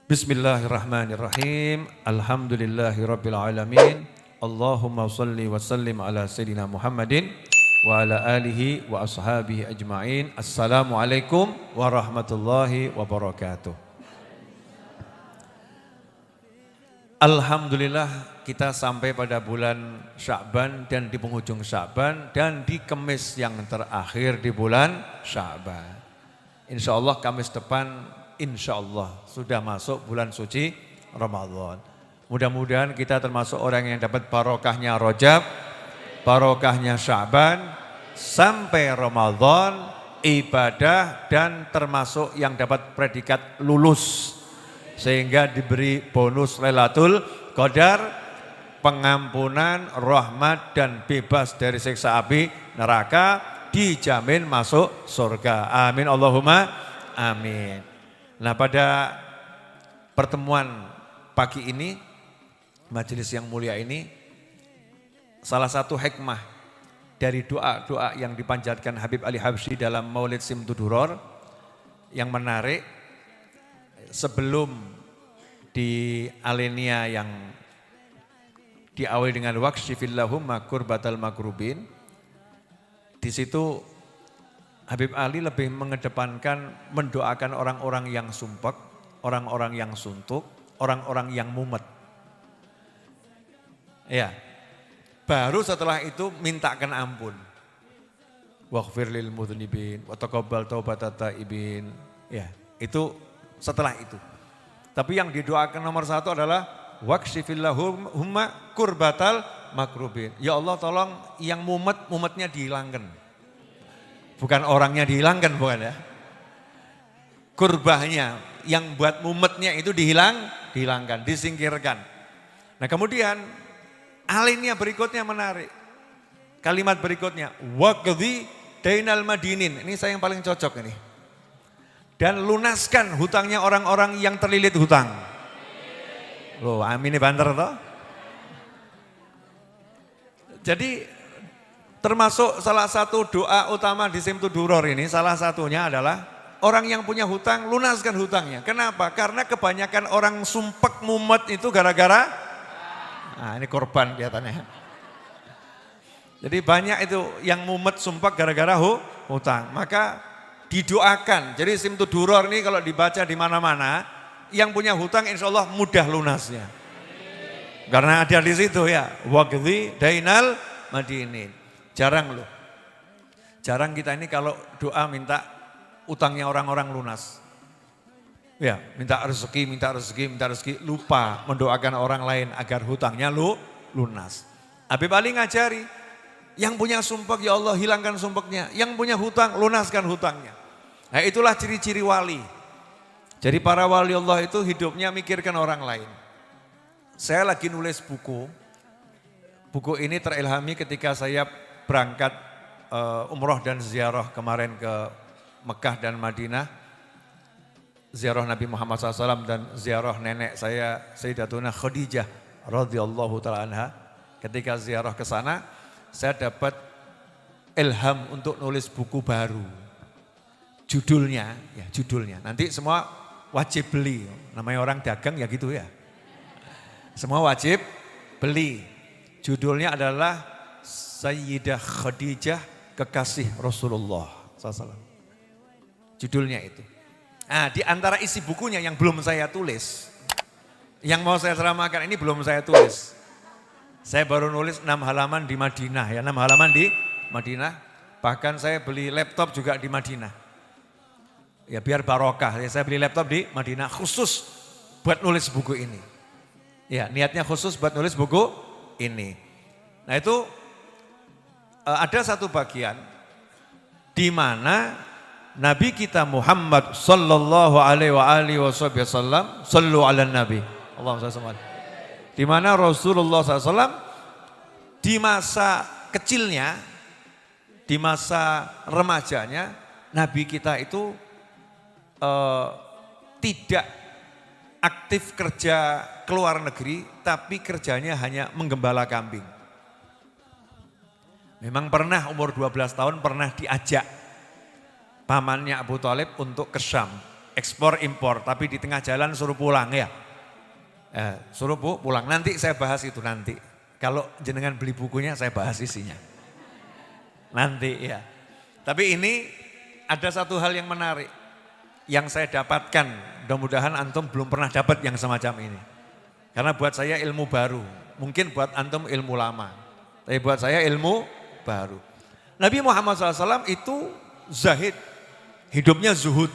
Bismillahirrahmanirrahim. Alhamdulillahirabbil alamin. Allahumma shalli wa sallim ala sayyidina Muhammadin wa ala alihi wa ashabihi ajmain. Assalamualaikum warahmatullahi wabarakatuh. Alhamdulillah kita sampai pada bulan Sya'ban dan di penghujung Sya'ban dan di Kamis yang terakhir di bulan Sya'ban. Insyaallah Kamis depan insyaallah sudah masuk bulan suci Ramadan. Mudah-mudahan kita termasuk orang yang dapat barokahnya Rajab, barokahnya Sya'ban, sampai Ramadan, ibadah dan termasuk yang dapat predikat lulus. Sehingga diberi bonus Lailatul Qadar, pengampunan, rahmat dan bebas dari siksa api neraka, dijamin masuk surga. Amin Allahumma amin. Nah, pada pertemuan pagi ini, majelis yang mulia ini, salah satu hikmah dari doa-doa yang dipanjatkan Habib Ali Habsyi dalam Maulid Simtuduror yang menarik, sebelum di Alenia yang diawali dengan waqshifillahumma kurbatal makrubin, di situ Habib Ali lebih mengedepankan mendoakan orang-orang yang sumpek, orang-orang yang suntuk, orang-orang yang mumet. Ya, baru setelah itu mintakan ampun. Waghfir lil mudznibin wa taqabbal taubatat taibin. Ya, itu setelah itu. Tapi yang didoakan nomor satu adalah waqshifillahumma kurbatal makrubin. Ya Allah, tolong yang mumetnya dihilangkan. Bukan orangnya dihilangkan, bukan ya. Kurbahnya, yang buat mumetnya itu dihilangkan, disingkirkan. Nah kemudian alinea berikutnya menarik. Kalimat berikutnya, waqdi dainal madinin. Ini saya yang paling cocok ini. Dan lunaskan hutangnya orang-orang yang terlilit hutang. Loh, amin ini banter toh. Jadi termasuk salah satu doa utama di Simtuduror ini, salah satunya adalah orang yang punya hutang, lunaskan hutangnya. Kenapa? Karena kebanyakan orang sumpek mumet itu gara-gara, nah ini korban kelihatannya. Jadi banyak itu yang mumet sumpek gara-gara hutang. Maka didoakan. Jadi Simtuduror ini kalau dibaca di mana-mana, yang punya hutang insya Allah mudah lunasnya. Karena ada di situ ya, waqdi dainal madinin. Jarang loh, jarang kita ini kalau doa minta utangnya orang-orang lunas. Ya, minta rezeki, lupa mendoakan orang lain agar hutangnya lunas. Habib Ali ngajari, yang punya sumpek ya Allah hilangkan sumpeknya, yang punya hutang lunaskan hutangnya. Nah itulah ciri-ciri wali. Jadi para wali Allah itu hidupnya mikirkan orang lain. Saya lagi nulis buku ini terilhami ketika saya berangkat umroh dan ziarah kemarin ke Mekah dan Madinah. Ziarah Nabi Muhammad SAW dan ziarah nenek saya Sayyidatuna Khadijah radhiyallahu ta'ala anha. Ketika ziarah ke sana, saya dapat ilham untuk nulis buku baru. Judulnya, nanti semua wajib beli. Namanya orang dagang ya gitu ya. Semua wajib beli. Judulnya adalah Sayyidah Khadijah kekasih Rasulullah SAW. Judulnya itu. Nah, di antara isi bukunya yang belum saya tulis, yang mau saya ceramahkan ini belum saya tulis. Saya baru nulis 6 halaman di Madinah ya, 6 halaman di Madinah. Bahkan saya beli laptop juga di Madinah. Ya biar barokah, ya, saya beli laptop di Madinah khusus buat nulis buku ini. Ya niatnya khusus buat nulis buku ini. Nah itu ada satu bagian di mana Nabi kita Muhammad sallallahu alaihi wasallam sallu ala nabi. Allahumma shalli. Di mana Rasulullah SAW di masa kecilnya, di masa remajanya, Nabi kita itu tidak aktif kerja ke luar negeri, tapi kerjanya hanya menggembala kambing. Memang pernah umur 12 tahun pernah diajak pamannya Abu Thalib untuk ke Syam, ekspor impor, tapi di tengah jalan suruh pulang ya. Suruh pulang, nanti saya bahas itu nanti. Kalau jenengan beli bukunya saya bahas isinya. Nanti ya. Tapi ini ada satu hal yang menarik yang saya dapatkan, mudah-mudahan antum belum pernah dapat yang semacam ini. Karena buat saya ilmu baru, mungkin buat antum ilmu lama, tapi buat saya ilmu baru. Nabi Muhammad SAW itu zahid, hidupnya zuhud.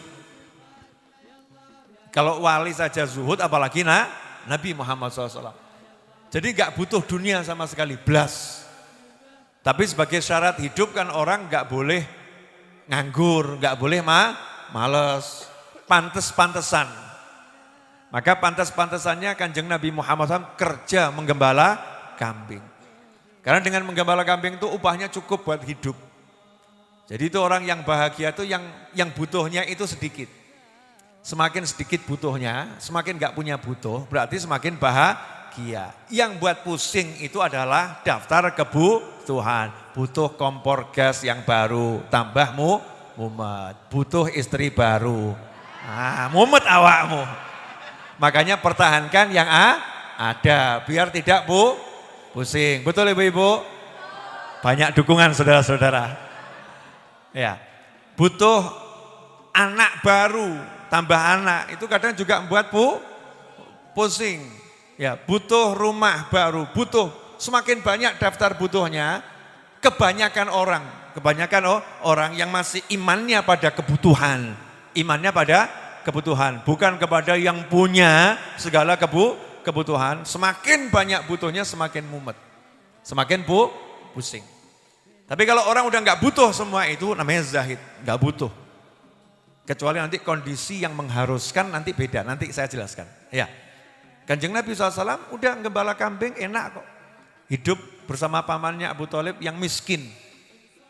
Kalau wali saja zuhud, apalagi Nabi Muhammad SAW. Jadi gak butuh dunia sama sekali, blas. Tapi sebagai syarat hidup kan orang gak boleh nganggur, gak boleh males, pantes-pantesan. Maka pantes-pantesannya Kanjeng Nabi Muhammad SAW kerja menggembala kambing. Karena dengan menggembala kambing itu upahnya cukup buat hidup. Jadi itu orang yang bahagia itu yang butuhnya itu sedikit. Semakin sedikit butuhnya, semakin gak punya butuh, berarti semakin bahagia. Yang buat pusing itu adalah daftar kebutuhan. Butuh kompor gas yang baru, tambah mumet. Butuh istri baru, mumet awakmu. Makanya pertahankan yang ada, biar tidak pusing. Betul ibu-ibu? Banyak dukungan saudara-saudara. Ya, butuh anak baru, tambah anak, itu kadang juga membuat pusing. Ya, butuh rumah baru, butuh semakin banyak daftar butuhnya, kebanyakan orang yang masih imannya pada kebutuhan, bukan kepada yang punya segala kebutuhan. Semakin banyak butuhnya semakin mumet, semakin pusing. Tapi kalau orang udah nggak butuh semua itu namanya zahid, nggak butuh. Kecuali nanti kondisi yang mengharuskan nanti beda, nanti saya jelaskan. Ya, Kanjeng Nabi SAW udah gembala kambing enak kok. Hidup bersama pamannya Abu Thalib yang miskin.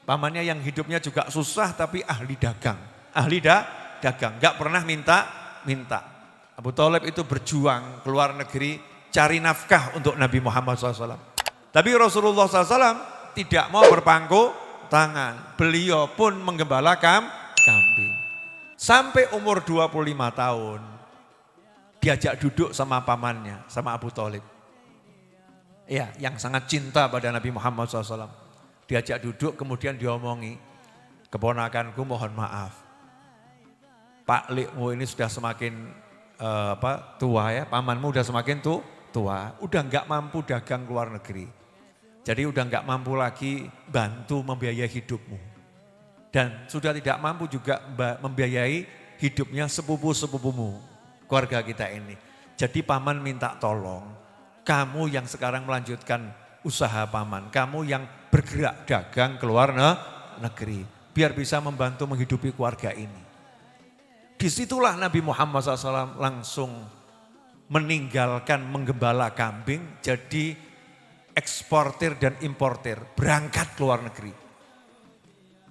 Pamannya yang hidupnya juga susah tapi ahli dagang. Dagang, gak pernah minta. Abu Thalib itu berjuang keluar negeri cari nafkah untuk Nabi Muhammad SAW. Tapi Rasulullah SAW tidak mau berpangku tangan. Beliau pun menggembala kambing. Sampai umur 25 tahun diajak duduk sama pamannya, sama Abu Thalib. Ya, yang sangat cinta pada Nabi Muhammad SAW. Diajak duduk kemudian diomongi, keponakanku mohon maaf. Pak Likmu ini sudah semakin tua ya, pamanmu udah semakin tua, udah enggak mampu dagang luar negeri. Jadi udah enggak mampu lagi bantu membiayai hidupmu. Dan sudah tidak mampu juga membiayai hidupnya sepupu-sepupumu, keluarga kita ini. Jadi paman minta tolong, kamu yang sekarang melanjutkan usaha paman, kamu yang bergerak dagang ke luar negeri, biar bisa membantu menghidupi keluarga ini. Disitulah Nabi Muhammad SAW langsung meninggalkan menggembala kambing, jadi eksportir dan importir, berangkat ke luar negeri.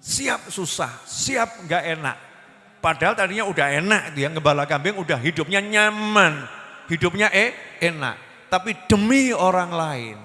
Siap susah, siap enggak enak. Padahal tadinya udah enak dia gembala kambing, udah hidupnya nyaman, hidupnya enak. Tapi demi orang lain,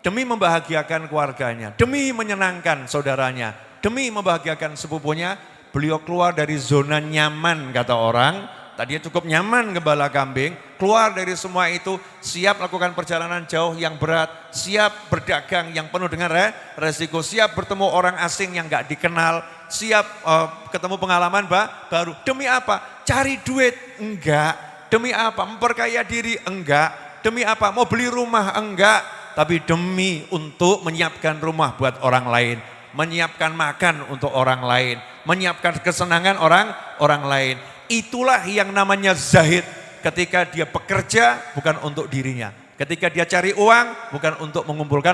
demi membahagiakan keluarganya, demi menyenangkan saudaranya, demi membahagiakan sepupunya, beliau keluar dari zona nyaman kata orang. Tadinya cukup nyaman gembala kambing, keluar dari semua itu, siap melakukan perjalanan jauh yang berat, siap berdagang yang penuh dengan resiko, siap bertemu orang asing yang gak dikenal, siap ketemu pengalaman baru. Demi apa? Cari duit? Enggak. Demi apa? Memperkaya diri? Enggak. Demi apa? Mau beli rumah? Enggak. Tapi demi untuk menyiapkan rumah buat orang lain, menyiapkan makan untuk orang lain, menyiapkan kesenangan orang lain. Itulah yang namanya zahid. Ketika dia bekerja bukan untuk dirinya. Ketika dia cari uang bukan untuk mengumpulkan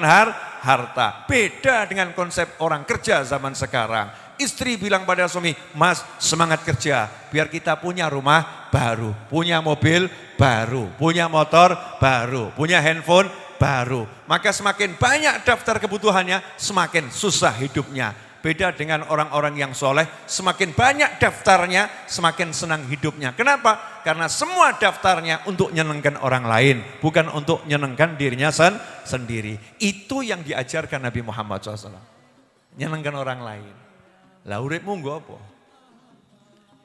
harta. Beda dengan konsep orang kerja zaman sekarang. Istri bilang pada suami, mas semangat kerja. Biar kita punya rumah baru, punya mobil baru, punya motor baru, punya handphone baru. Maka semakin banyak daftar kebutuhannya, semakin susah hidupnya. Beda dengan orang-orang yang soleh, semakin banyak daftarnya, semakin senang hidupnya. Kenapa? Karena semua daftarnya untuk menyenangkan orang lain, bukan untuk menyenangkan dirinya sendiri. Itu yang diajarkan Nabi Muhammad SAW. Menyenangkan orang lain. Lah uripmu nggo apa?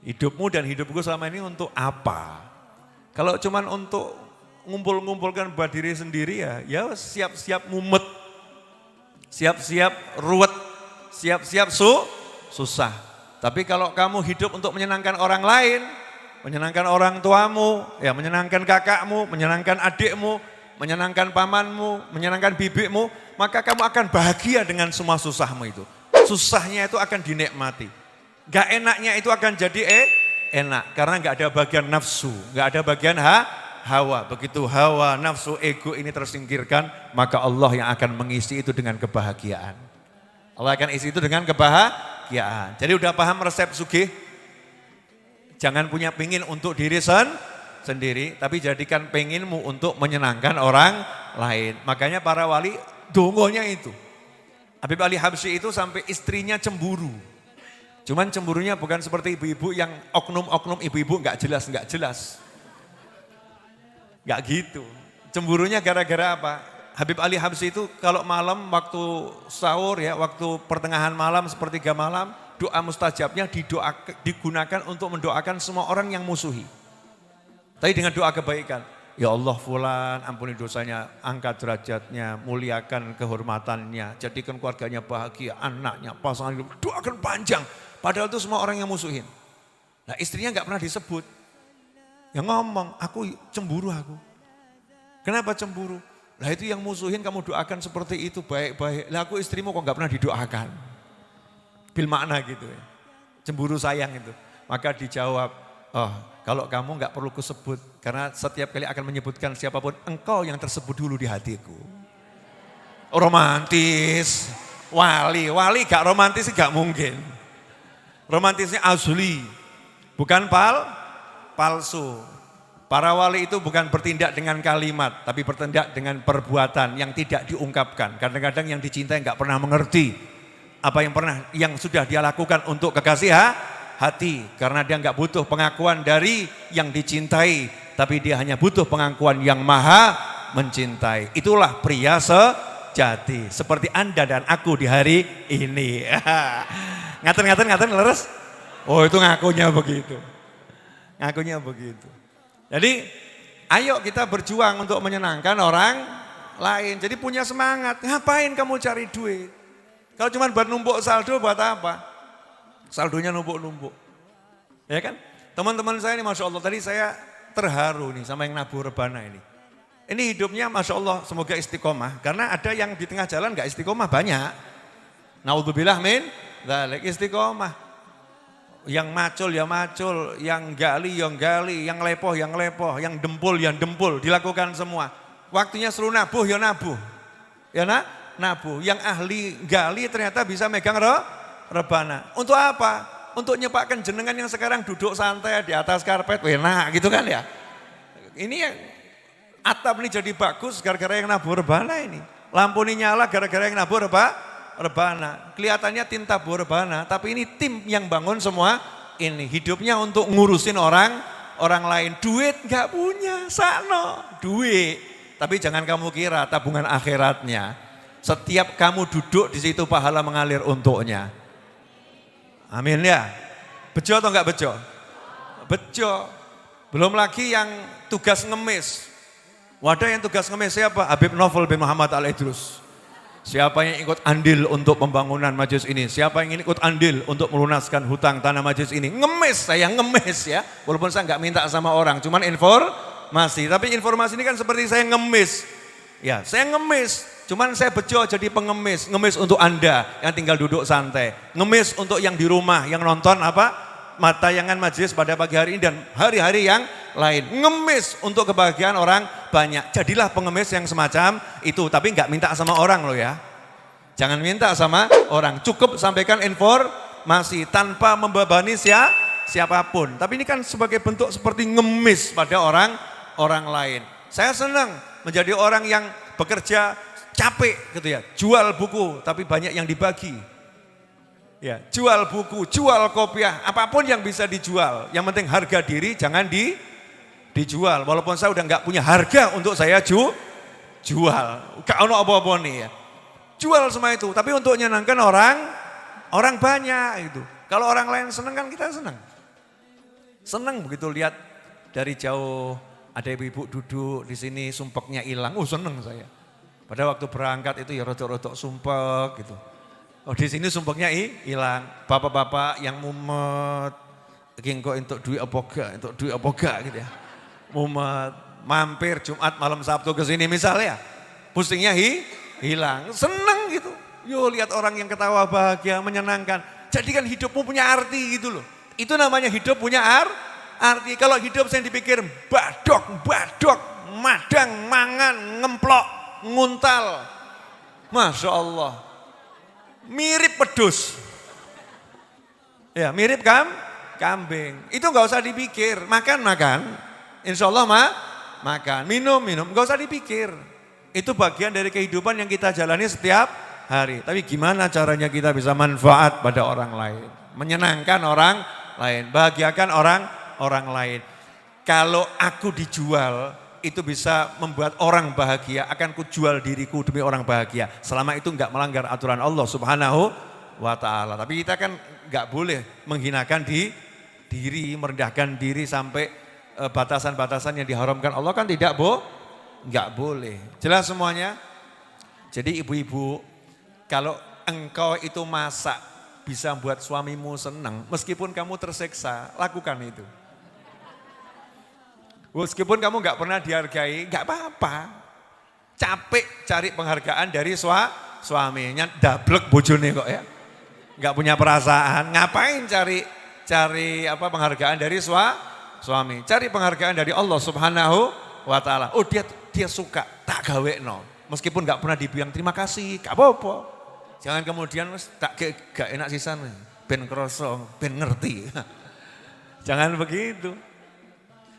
Hidupmu dan hidupku selama ini untuk apa? Kalau cuman untuk ngumpul-ngumpulkan buat diri sendiri ya siap-siap mumet, siap-siap ruwet, siap-siap susah. Tapi kalau kamu hidup untuk menyenangkan orang lain, menyenangkan orang tuamu, ya menyenangkan kakakmu, menyenangkan adikmu, menyenangkan pamanmu, menyenangkan bibikmu, maka kamu akan bahagia dengan semua susahmu itu. Susahnya itu akan dinikmati. Gak enaknya itu akan jadi enak, karena gak ada bagian nafsu, gak ada bagian hawa. Begitu hawa, nafsu, ego ini tersingkirkan, maka Allah yang akan mengisi itu dengan kebahagiaan. Allah akan isi itu dengan kebahagiaan. Jadi udah paham resep sugih? Jangan punya pengin untuk diri sendiri, tapi jadikan penginmu untuk menyenangkan orang lain. Makanya para wali dongonya itu. Habib Ali Habsyi itu sampai istrinya cemburu. Cuman cemburunya bukan seperti ibu-ibu yang oknum-oknum ibu-ibu nggak jelas. Nggak gitu. Cemburunya gara-gara apa? Habib Ali Habsyi itu kalau malam waktu sahur ya, waktu pertengahan malam, sepertiga malam, doa mustajabnya digunakan untuk mendoakan semua orang yang musuhi. Tapi dengan doa kebaikan. Ya Allah fulan, ampuni dosanya, angkat derajatnya, muliakan kehormatannya, jadikan keluarganya bahagia, anaknya, pasangan hidup, doakan panjang. Padahal itu semua orang yang musuhin. Nah istrinya nggak pernah disebut. Yang ngomong, aku cemburu aku. Kenapa cemburu? Lah itu yang musuhin kamu doakan seperti itu baik-baik. Lah aku istrimu kok nggak pernah didoakan. Bil makna gitu ya. Cemburu sayang itu. Maka dijawab, oh kalau kamu nggak perlu kusebut. Karena setiap kali akan menyebutkan siapapun, engkau yang tersebut dulu di hatiku. Romantis. Wali gak romantis gak mungkin. Romantisnya asli. Bukan palsu. Para wali itu bukan bertindak dengan kalimat, tapi bertindak dengan perbuatan yang tidak diungkapkan. Kadang-kadang yang dicintai nggak pernah mengerti apa yang sudah dia lakukan untuk kekasih hati, karena dia nggak butuh pengakuan dari yang dicintai, tapi dia hanya butuh pengakuan yang maha mencintai. Itulah pria sejati, seperti Anda dan aku di hari ini. Ngaten leres? Oh itu ngakunya begitu. Jadi ayo kita berjuang untuk menyenangkan orang lain. Jadi punya semangat. Ngapain kamu cari duit? Kalau cuma buat numpuk saldo buat apa? Saldonya numpuk-numpuk. Ya kan? Teman-teman saya ini Masya Allah, tadi saya terharu nih sama yang nabur rebana ini. Ini hidupnya Masya Allah semoga istiqomah. Karena ada yang di tengah jalan gak istiqomah banyak. Naudzubillah min dzalik, istiqomah. Yang macul ya macul, yang gali yang gali, yang lepoh yang lepoh, yang dempul yang dempul, dilakukan semua. Waktunya suruh nabuh ya nabuh. Ya nabuh. Yang ahli gali ternyata bisa megang rebana. Untuk apa? Untuk nyepakkan jenengan yang sekarang duduk santai di atas karpet, enak gitu kan ya. Ini yang atap ini jadi bagus gara-gara yang nabuh rebana ini. Lampu ini nyala gara-gara yang nabuh rebana. Kelihatannya tim tabuh rebana, tapi ini tim yang bangun semua ini. Hidupnya untuk ngurusin orang lain. Duit gak punya, sakno duit. Tapi jangan kamu kira tabungan akhiratnya. Setiap kamu duduk di situ pahala mengalir untuknya. Amin ya. Bejo atau enggak bejo? Bejo. Belum lagi yang tugas ngemis. Wadah yang tugas ngemis siapa? Habib Novel bin Muhammad Al-Idrus. Siapa yang ikut andil untuk pembangunan majelis ini? Siapa yang ikut andil untuk melunaskan hutang tanah majelis ini? Ngemis, saya ngemis ya. Walaupun saya enggak minta sama orang, cuman informasi. Tapi informasi ini kan seperti saya ngemis. Ya, saya ngemis. Cuman saya bejo jadi pengemis. Ngemis untuk Anda yang tinggal duduk santai. Ngemis untuk yang di rumah, yang nonton tayangan majelis pada pagi hari ini dan hari-hari yang lain. Ngemis untuk kebahagiaan orang banyak. Jadilah pengemis yang semacam itu. Tapi enggak minta sama orang loh ya. Jangan minta sama orang. Cukup sampaikan informasi tanpa membebani siapapun. Tapi ini kan sebagai bentuk seperti ngemis pada orang lain. Saya senang menjadi orang yang bekerja capek gitu ya. Jual buku tapi banyak yang dibagi. Ya, jual buku, jual kopiah, apapun yang bisa dijual. Yang penting harga diri jangan dijual. Walaupun saya udah nggak punya harga untuk saya jual. Gak ono apa-apa nih ya. Jual semua itu, tapi untuk menyenangkan orang banyak itu. Kalau orang lain senang kan kita senang. Seneng begitu lihat dari jauh ada ibu-ibu duduk di sini sumpeknya hilang. Oh seneng saya. Pada waktu berangkat itu ya rodok-rodok sumpek gitu. Oh di sini sumpeknya hilang. Bapak-bapak yang mumet, kok untuk duit apa gak gitu ya. Mumet, mampir Jumat malam Sabtu ke sini misalnya. Pusingnya hilang, seneng gitu. Yo lihat orang yang ketawa bahagia, menyenangkan. Jadi kan hidupmu punya arti gitu loh. Itu namanya hidup punya arti. Kalau hidup saya dipikir badok, madang, mangan, ngemplok, nguntal. Masya Allah. Mirip pedus. Ya mirip kambing. Itu gak usah dipikir. Makan. Insya Allah makan. Minum. Gak usah dipikir. Itu bagian dari kehidupan yang kita jalani setiap hari. Tapi gimana caranya kita bisa manfaat pada orang lain. Menyenangkan orang lain. Bahagiakan orang lain. Kalau aku dijual, itu bisa membuat orang bahagia. Akan kujual diriku demi orang bahagia. Selama itu enggak melanggar aturan Allah Subhanahu wa ta'ala. Tapi kita kan enggak boleh menghinakan diri, merendahkan diri sampai batasan-batasan yang diharamkan Allah kan enggak boleh. Jelas semuanya? Jadi ibu-ibu, kalau engkau itu masak bisa buat suamimu senang, meskipun kamu tersiksa, lakukan itu. Meskipun kamu enggak pernah dihargai, enggak apa-apa. Capek cari penghargaan dari suaminya, dablek bojone kok ya. Enggak punya perasaan, ngapain cari penghargaan dari suami? Cari penghargaan dari Allah Subhanahu wa ta'ala. Oh dia suka, tak gawekno. Meskipun enggak pernah dibilang terima kasih, enggak apa-apa. Jangan kemudian tak gak enak sisan, ben krosong, ben ngerti. Jangan begitu.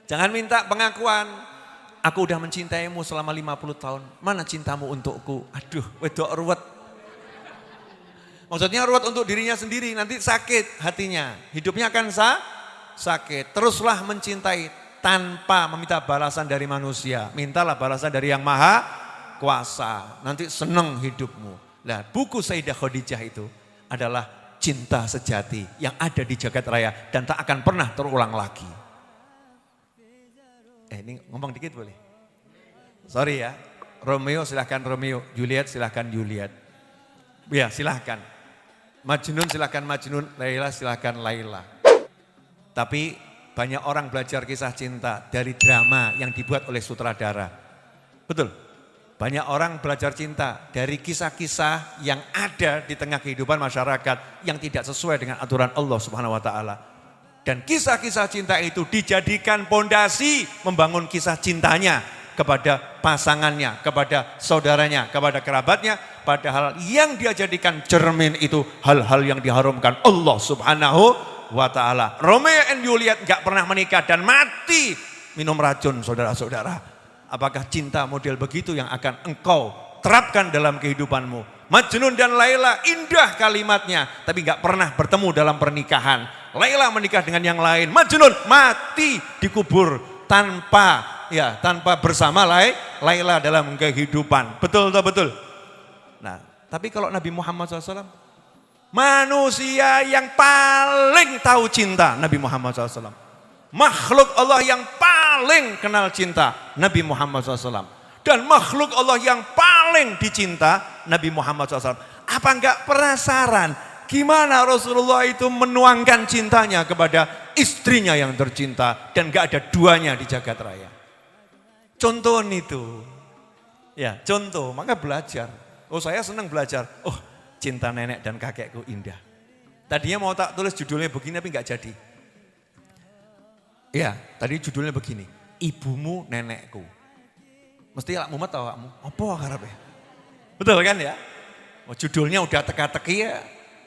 Jangan minta pengakuan. Aku udah mencintaimu selama 50 tahun. Mana cintamu untukku? Aduh, wedok ruwet. Maksudnya ruwet untuk dirinya sendiri, nanti sakit hatinya. Hidupnya akan sakit. Teruslah mencintai tanpa meminta balasan dari manusia. Mintalah balasan dari yang maha kuasa. Nanti senang hidupmu. Nah, buku Sayyidah Khadijah itu adalah cinta sejati yang ada di jagat raya dan tak akan pernah terulang lagi. Ini ngomong dikit boleh? Sorry ya, Romeo silahkan Romeo, Juliet silahkan Juliet. Ya silahkan. Majnun silahkan Majnun, Laila silahkan Laila. Tapi banyak orang belajar kisah cinta dari drama yang dibuat oleh sutradara. Betul? Banyak orang belajar cinta dari kisah-kisah yang ada di tengah kehidupan masyarakat yang tidak sesuai dengan aturan Allah Subhanahu wa ta'ala. Dan kisah-kisah cinta itu dijadikan pondasi membangun kisah cintanya kepada pasangannya, kepada saudaranya, kepada kerabatnya. Padahal yang dia jadikan cermin itu hal-hal yang diharamkan Allah Subhanahu wa ta'ala. Romeo and Juliet gak pernah menikah dan mati minum racun saudara-saudara. Apakah cinta model begitu yang akan engkau terapkan dalam kehidupanmu? Majnun dan Laila indah kalimatnya, tapi gak pernah bertemu dalam pernikahan. Laila menikah dengan yang lain, Majnun mati dikubur tanpa bersama Laila dalam kehidupan. Betul atau betul? Nah, tapi kalau Nabi Muhammad SAW, manusia yang paling tahu cinta Nabi Muhammad SAW. Makhluk Allah yang paling kenal cinta Nabi Muhammad SAW. Dan makhluk Allah yang paling dicinta Nabi Muhammad SAW. Apa enggak penasaran gimana Rasulullah itu menuangkan cintanya kepada istrinya yang tercinta. Dan enggak ada duanya di jagat raya. Contoh itu. Ya contoh, maka belajar. Oh saya senang belajar. Oh cinta nenek dan kakekku indah. Tadinya mau tak tulis judulnya begini tapi enggak jadi. Ya, tadi judulnya begini, ibumu nenekku. Mesti lak mumet tau kamu, apa karepnya? Betul kan ya? Oh, judulnya udah teka-teki ya,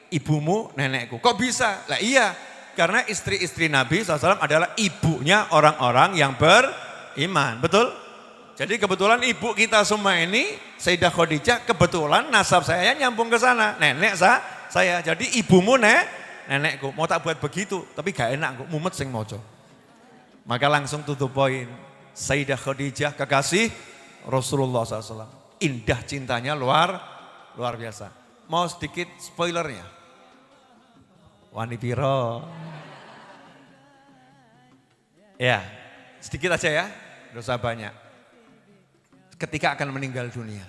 ibumu nenekku. Kok bisa? Lah iya, karena istri-istri Nabi SAW adalah ibunya orang-orang yang beriman, betul? Jadi kebetulan ibu kita semua ini, Sayyidah Khadijah, kebetulan nasab saya nyambung ke sana. Nenek saya, jadi ibumu nenekku. Mau tak buat begitu, tapi gak enak, mumet sing moco. Maka langsung tutup poin. Sayyidah Khadijah kekasih Rasulullah SAW. Indah cintanya luar biasa. Mau sedikit spoilernya? Wani piro? Ya, sedikit aja ya, dosa banyak. Ketika akan meninggal dunia,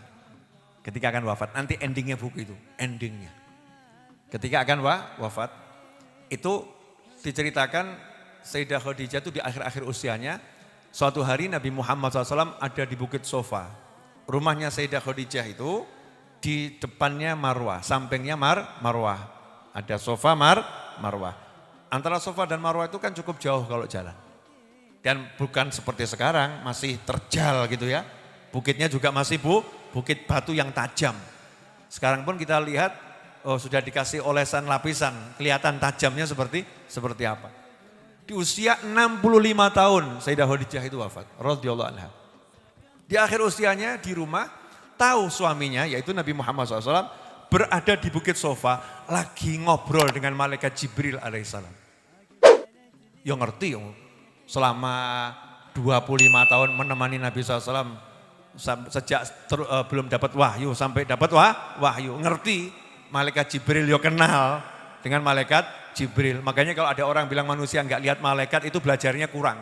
ketika akan wafat, nanti endingnya buku itu, endingnya. Ketika akan wafat, itu diceritakan Sayyidah Khadijah itu di akhir-akhir usianya, suatu hari Nabi Muhammad SAW ada di Bukit Sofa. Rumahnya Sayyidah Khadijah itu di depannya Marwah, sampingnya Marwah. Ada Sofa Marwah. Antara Sofa dan Marwah itu kan cukup jauh kalau jalan. Dan bukan seperti sekarang, masih terjal gitu ya. Bukitnya juga masih bukit batu yang tajam. Sekarang pun kita lihat, sudah dikasih olesan lapisan, kelihatan tajamnya seperti apa. Di usia 65 tahun Sayyidah Khadijah itu wafat, radhiyallahu anha. Di akhir usianya di rumah, tahu suaminya yaitu Nabi Muhammad SAW berada di Bukit Sofa, lagi ngobrol dengan malaikat Jibril alaihissalam. Ya ngerti, selama 25 tahun menemani Nabi SAW, sejak belum dapat wahyu sampai dapat wahyu, ngerti. Malaikat Jibril yo kenal dengan malaikat Jibril. Makanya kalau ada orang bilang manusia enggak lihat malaikat itu belajarnya kurang.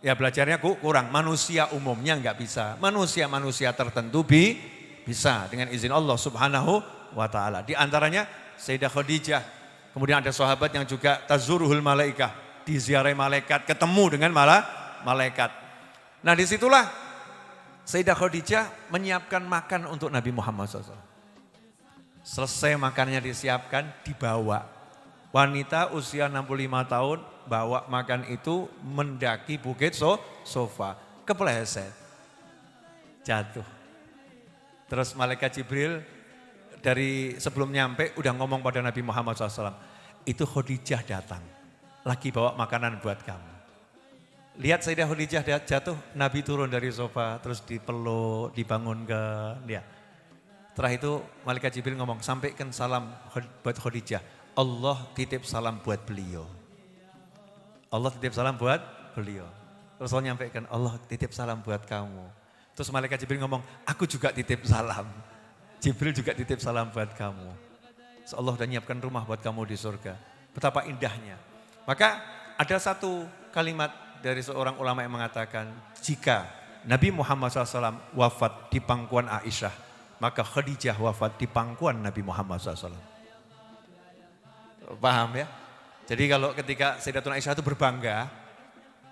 Ya belajarnya kurang. Manusia umumnya enggak bisa. Manusia tertentu bisa dengan izin Allah Subhanahu wa taala. Di antaranya Sayyidah Khadijah. Kemudian ada sahabat yang juga tazuruhul malaikah, diziarahi malaikat, ketemu dengan malaikat. Nah disitulah Sayyidah Khadijah menyiapkan makan untuk Nabi Muhammad SAW. Selesai makannya disiapkan, dibawa. Wanita usia 65 tahun bawa makan itu mendaki Bukit Sofa. Kepleset, jatuh. Terus malaikat Jibril dari sebelum nyampe udah ngomong pada Nabi Muhammad SAW. Itu Khadijah datang, lagi bawa makanan buat kamu. Lihat Sayyidah Khadijah jatuh, Nabi turun dari sofa, terus dipeluk, dibangunkan. Lihat. Setelah itu malaikat Jibril ngomong, sampaikan salam buat Khadijah. Allah titip salam buat beliau. Allah titip salam buat beliau. Terus Allah nyampaikan, Allah titip salam buat kamu. Terus malaikat Jibril ngomong, aku juga titip salam. Jibril juga titip salam buat kamu. So, Allah udah nyiapkan rumah buat kamu di surga. Betapa indahnya. Maka ada satu kalimat dari seorang ulama yang mengatakan, jika Nabi Muhammad SAW wafat di pangkuan Aisyah, maka Khadijah wafat di pangkuan Nabi Muhammad SAW. Paham ya? Jadi kalau ketika Sayyidatuna Aisyah itu berbangga,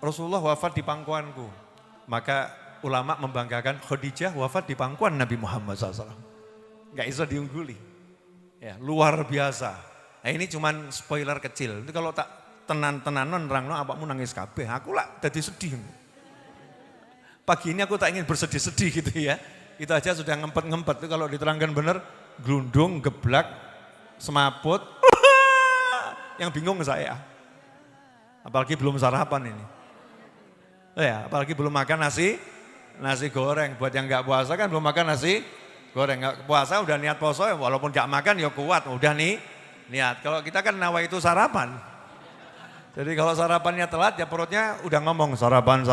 Rasulullah wafat di pangkuanku. Maka ulama membanggakan Khadijah wafat di pangkuan Nabi Muhammad SAW. Gak bisa diungguli. Ya, luar biasa. Nah ini cuman spoiler kecil. Itu kalau tak tenan-tenanan nerangno awakmu nangis kabeh. Aku lah jadi sedih. Pagi ini aku tak ingin bersedih-sedih gitu ya. Itu aja sudah ngempet-ngempet. Itu kalau diterangkan benar, gelundung, geblak, semaput. Yang bingung saya. Apalagi belum sarapan ini. Ya, apalagi belum makan nasi goreng. Buat yang gak puasa kan belum makan nasi goreng. Gak puasa udah niat poso, walaupun gak makan ya kuat. Udah nih niat. Kalau kita kan nawa itu sarapan. Jadi kalau sarapannya telat ya perutnya udah ngomong sarapan.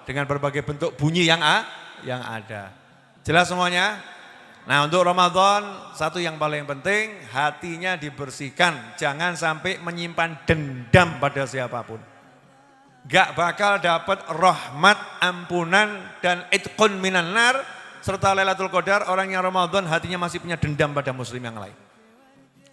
Dengan berbagai bentuk bunyi yang ada. Jelas semuanya? Nah untuk Ramadan satu yang paling penting hatinya dibersihkan. Jangan sampai menyimpan dendam pada siapapun. Gak bakal dapat rahmat, ampunan dan itqun minan nar. Serta Lailatul Qadar orang yang Ramadan hatinya masih punya dendam pada muslim yang lain.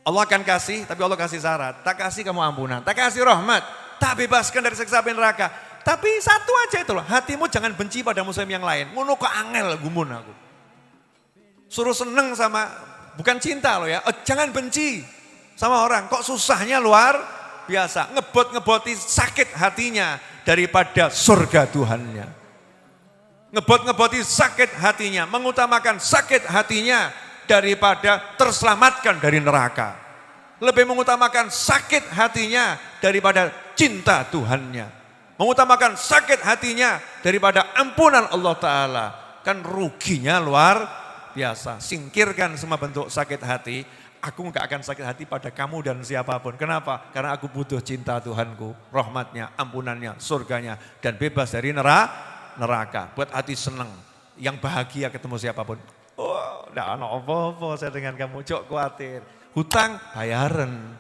Allah akan kasih tapi Allah kasih syarat. Tak kasih kamu ampunan, tak kasih rahmat, tak bebaskan dari siksa api neraka. Tapi satu aja itu loh, hatimu jangan benci pada muslim yang lain. Ngono kok angel gumun aku. Suruh seneng sama, bukan cinta loh ya, jangan benci sama orang. Kok susahnya luar biasa, ngeboti sakit hatinya daripada surga Tuhannya. Ngeboti sakit hatinya, mengutamakan sakit hatinya daripada terselamatkan dari neraka. Lebih mengutamakan sakit hatinya daripada cinta Tuhannya. Mengutamakan sakit hatinya daripada ampunan Allah Ta'ala. Kan ruginya luar biasa. Singkirkan semua bentuk sakit hati. Aku gak akan sakit hati pada kamu dan siapapun. Kenapa? Karena aku butuh cinta Tuhanku. Rahmatnya, ampunannya, surganya. Dan bebas dari neraka. Buat hati senang. Yang bahagia ketemu siapapun. Oh, gak ada apa-apa saya dengan kamu. Jok khawatir. Hutang bayaran.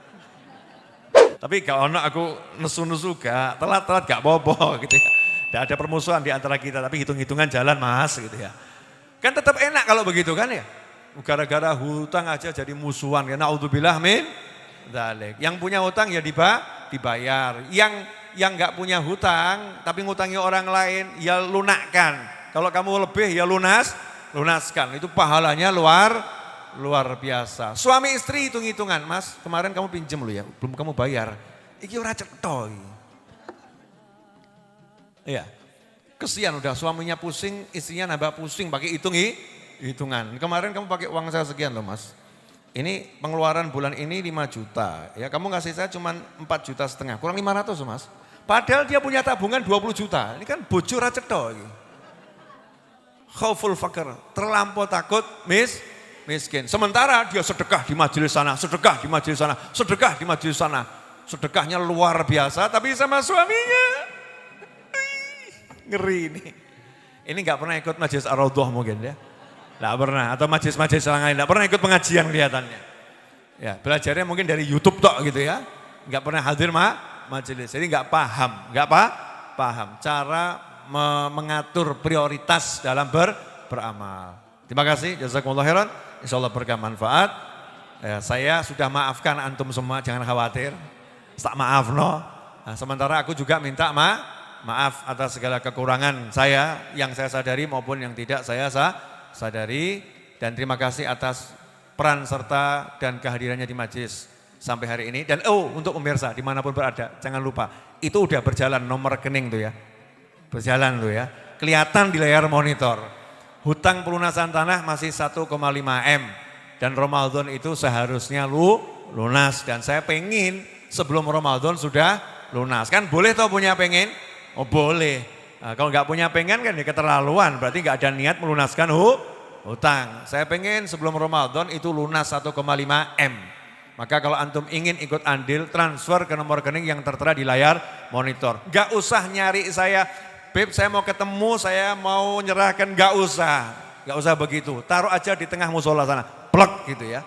Tapi gak ono aku nesu-nesu gak, telat-telat gak apa-apa gitu ya. Tidak ada permusuhan di antara kita, tapi hitung-hitungan jalan mas gitu ya. Kan tetap enak kalau begitu kan ya. Gara-gara hutang aja jadi musuhan, karena naudzubillah min dzalik. Yang punya hutang ya dibayar. Yang gak punya hutang, tapi ngutangi orang lain, ya lunakkan. Kalau kamu lebih ya lunaskan. Itu pahalanya luar biasa. Suami istri hitung-hitungan, mas kemarin kamu pinjem lu ya, belum kamu bayar. Iki ora cetha iki. Iya. Kesian udah suaminya pusing, istrinya nambah pusing pakai hitungan. Kemarin kamu pakai uang saya sekian loh mas. Ini pengeluaran bulan ini 5 juta. Ya kamu ngasih saya cuma 4,5 juta, kurang 500 mas. Padahal dia punya tabungan 20 juta. Ini kan bocor ora cetha iki. Khauful fakir, terlampau takut miskin. Sementara dia sedekah di majelis sana, sedekah di majelis sana, sedekah di majelis sana. Sedekahnya luar biasa, tapi sama suaminya ngeri ini. Ini nggak pernah ikut majelis Ar-Raudhah mungkin ya. Nggak pernah, atau majelis-majelis yang lain, nggak pernah ikut pengajian kelihatannya. Ya, belajarnya mungkin dari YouTube tok gitu ya. Nggak pernah hadir majelis, jadi nggak paham cara mengatur prioritas dalam beramal. Terima kasih, jazakumullah khairan. Insyaallah berkah manfaat. Ya, saya sudah maafkan antum semua, jangan khawatir. Tak maaf no. Nah, sementara aku juga minta maaf atas segala kekurangan saya yang saya sadari maupun yang tidak saya sadari. Dan terima kasih atas peran serta dan kehadirannya di majelis sampai hari ini. Dan untuk pemirsa dimanapun berada, jangan lupa itu udah berjalan nomor rekening tuh ya. Berjalan tuh ya, kelihatan di layar monitor. Hutang pelunasan tanah masih 1,5 M. Dan Ramadan itu seharusnya lunas. Dan saya pengen sebelum Ramadan sudah lunas. Kan boleh toh punya pengen? Oh boleh. Nah, kalau nggak punya pengen kan ya keterlaluan. Berarti nggak ada niat melunaskan hutang. Saya pengen sebelum Ramadan itu lunas 1,5 M. Maka kalau antum ingin ikut andil, transfer ke nomor rekening yang tertera di layar monitor. Nggak usah nyari saya. Beb saya mau ketemu, saya mau nyerahkan, gak usah begitu. Taruh aja di tengah musola sana, plek gitu ya.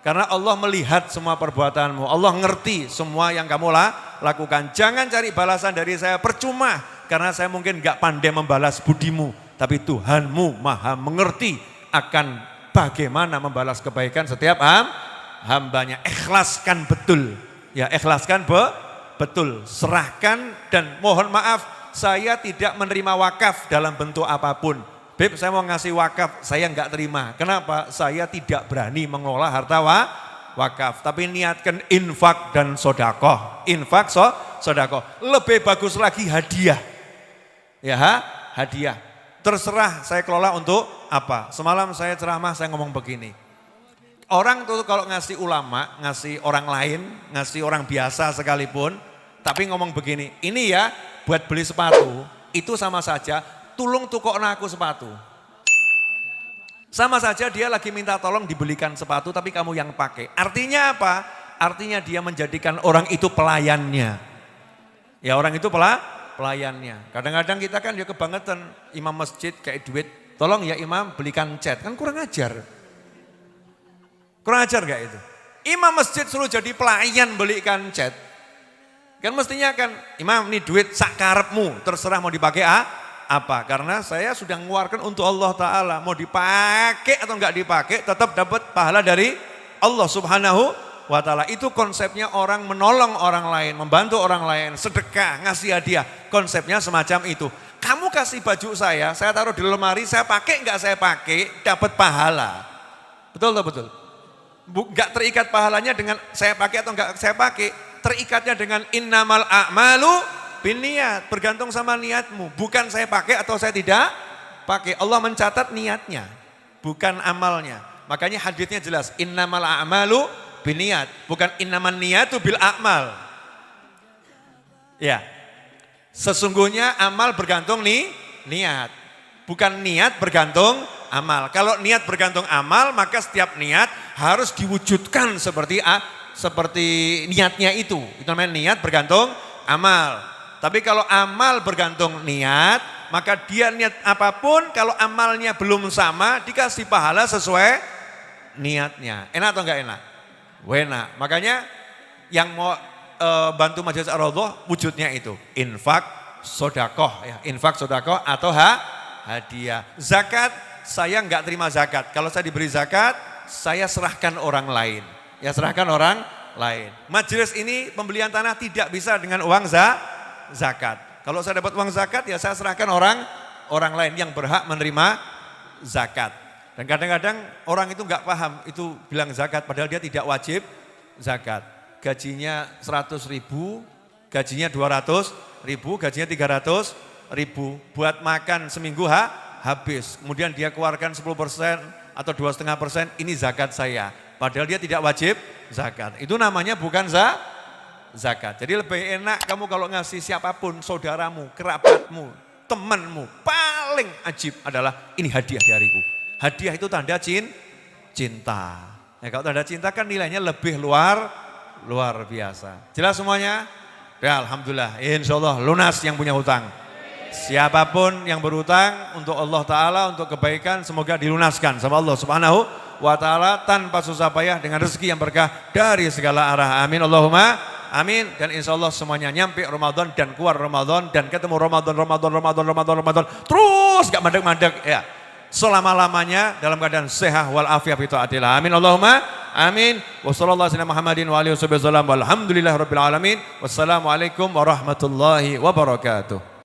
Karena Allah melihat semua perbuatanmu, Allah ngerti semua yang kamu lakukan. Jangan cari balasan dari saya, percuma. Karena saya mungkin gak pandai membalas budimu. Tapi Tuhanmu maha mengerti akan bagaimana membalas kebaikan setiap hambanya. Ikhlaskan betul, ya ikhlaskan betul. Serahkan dan mohon maaf. Saya tidak menerima wakaf dalam bentuk apapun. Beb saya mau ngasih wakaf, saya enggak terima. Kenapa? Saya tidak berani mengelola harta wakaf. Tapi niatkan infak dan sodakoh. Infak sodakoh. Lebih bagus lagi hadiah. Ya hadiah. Terserah saya kelola untuk apa. Semalam saya ceramah, saya ngomong begini. Orang tuh kalau ngasih ulama, ngasih orang lain, ngasih orang biasa sekalipun. Tapi ngomong begini, ini ya buat beli sepatu, itu sama saja tulung tukokna aku sepatu. Sama saja dia lagi minta tolong dibelikan sepatu tapi kamu yang pakai. Artinya apa? Artinya dia menjadikan orang itu pelayannya. Ya orang itu pelayannya. Kadang-kadang kita kan ya kebangetan imam masjid kayak duit. Tolong ya imam belikan cat, kan kurang ajar. Kurang ajar gak itu? Imam masjid suruh jadi pelayan belikan cat. Kan mestinya kan, imam ini duit sak karepmu, terserah mau dipakai apa. Karena saya sudah mengeluarkan untuk Allah Ta'ala. Mau dipakai atau enggak dipakai, tetap dapat pahala dari Allah Subhanahu wa Ta'ala. Itu konsepnya orang menolong orang lain, membantu orang lain, sedekah, ngasih hadiah. Konsepnya semacam itu. Kamu kasih baju saya taruh di lemari, saya pakai enggak saya pakai, dapat pahala. Betul atau betul? Enggak terikat pahalanya dengan saya pakai atau enggak saya pakai. Terikatnya dengan innamal a'malu binniyat, bergantung sama niatmu. Bukan saya pakai atau saya tidak pakai. Allah mencatat niatnya, bukan amalnya. Makanya hadisnya jelas, innamal a'malu binniyat, bukan innaman niyatu bil a'mal. Ya. Sesungguhnya amal bergantung niat. Bukan niat bergantung amal. Kalau niat bergantung amal, maka setiap niat harus diwujudkan seperti niatnya itu. Itu namanya niat bergantung amal. Tapi kalau amal bergantung niat, maka dia niat apapun, kalau amalnya belum sama, dikasih pahala sesuai niatnya. Enak atau enggak enak? Enak. Makanya yang mau bantu Majelis Ar-Raudhah wujudnya itu infak sodakoh ya, infak sodakoh atau hadiah. Zakat saya nggak terima zakat. Kalau saya diberi zakat saya serahkan orang lain. Ya serahkan orang lain. Majelis ini pembelian tanah tidak bisa dengan uang zakat. Kalau saya dapat uang zakat ya saya serahkan orang lain yang berhak menerima zakat. Dan kadang-kadang orang itu nggak paham itu bilang zakat padahal dia tidak wajib zakat. Gajinya 100.000, gajinya 200.000, gajinya 300.000. Buat makan seminggu habis. Kemudian dia keluarkan 10% atau 2,5%, ini zakat saya. Padahal dia tidak wajib zakat. Itu namanya bukan zakat. Jadi lebih enak kamu kalau ngasih siapapun, saudaramu, kerabatmu, temanmu, paling ajib adalah ini hadiah dariku. Hadiah itu tanda cinta. Ya, kalau tanda cinta kan nilainya lebih luar biasa. Jelas semuanya? Ya alhamdulillah, insya Allah lunas yang punya hutang. Siapapun yang berhutang untuk Allah Ta'ala, untuk kebaikan semoga dilunaskan sama Allah Subhanahu wa Ta'ala tanpa susah payah dengan rezeki yang berkah dari segala arah. Amin Allahumma amin. Dan insya Allah semuanya nyampe Ramadan dan keluar Ramadan dan ketemu Ramadan. Terus gak mandek-mandek ya. Selama-lamanya dalam keadaan sehat wal afiat fi taatillah. Amin Allahumma amin. Wassallallahu ala Muhammadin wa alihi wasallam. Walhamdulillahirabbil alamin. Wassalamualaikum warahmatullahi wabarakatuh.